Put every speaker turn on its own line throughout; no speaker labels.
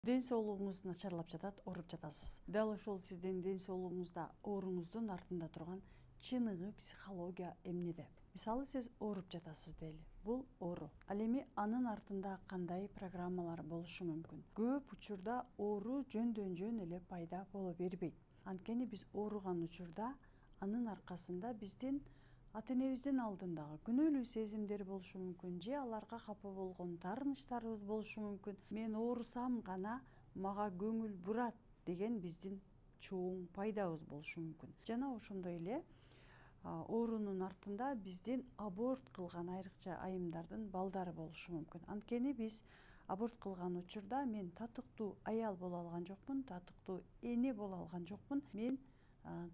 Ден соолугуңуз начарлап жатат, ооруп жатасыз. Дал ошол сиздин ден соолугуңузда ооруңуздун артында турган чыныгы психология эмнеде? Мисалы сиз ооруп жатасыз дейли. Бул оору. Ал эми анын артында кандай программалар болушу мүмкүн? Көп учурда оору жөндөн жөн эле пайда боло бербейт. Анткени биз ооруган учурда анын аркасында биздин ата энебиздин алдындагы күнөөлүү сезимдер болушу мүмкүн, же аларга капа болгон таарынычтарыбыз болушу мүмкүн. Мен оорусам гана мага көңүл бурат деген биздин чоң пайдабыз болушу мүмкүн. Жана ошондой эле оорунун артында биздин аборт кылган айрыкча айымдардын балдары болушу мүмкүн. Анткени биз аборт кылган учурда мен татыктуу аял боло алган жокмун, татыктуу эне боло алган жокмун, мен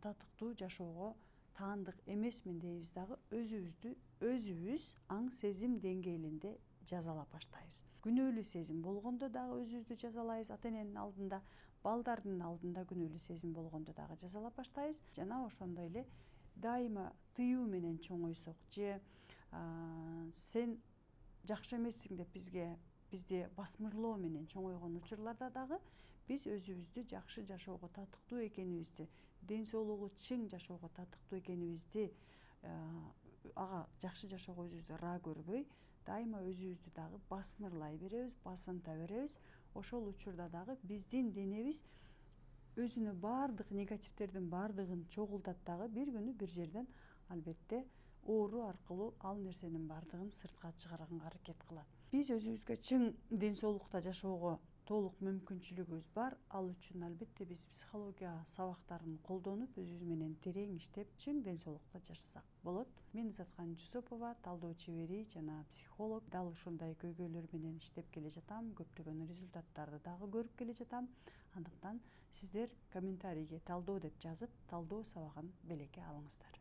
татыктуу жашоого таандык эмесмин дейбиз дагы өзүбүз аң сезим деңгээлинде жазалап баштайбыз. Күнөөлүү сезим болгондо дагы өзүбүздү жазалайбыз, ата эненин алдында, балдардын алдында күнөөлүү сезим болгондо дагы жазалап баштайбыз. Жана ошондой эле дайыма тыюу менен чоңойсок, же сен жакшы эмессиң деп бизди басмырлоо менен чоңойгон учурларда дагы биз өзүбүздү жакшы жашоого татыктуу экенибизди, ден соолугу чың жашоого татыктуу экенибизди, ага жакшы жашоого өзүбүздү ыраа көрбөй, дайыма өзүбүздү дагы басмырлай беребиз, басынта беребиз. Ошол учурда дагы биздин денебиз өзүнө баардык негативдердин баардыгын чогултат дагы бир күнү бир жерден албетте оору аркылуу ал нерсенин баардыгын сыртка чыгарганга аракет кылат. Биз өзүбүзгө чың ден соолукта жашоого толук мүмкүнчүлүгүбүз бар. Ал үчүн албетте биз психология сабактарын колдонуп, өзүбүз менен терең иштеп, чың ден соолукта жашасак болот. Мен Изаткан Жусупова, талдоо чебери жана психолог. Дал ушундай көйгөйлөр менен иштеп келе жатам. Көптөгөн результаттарды дагы көрүп келе жатам. Андыктан сиздер комментарийге талдоо деп жазып, талдоо сабагын белекке алыңыздар.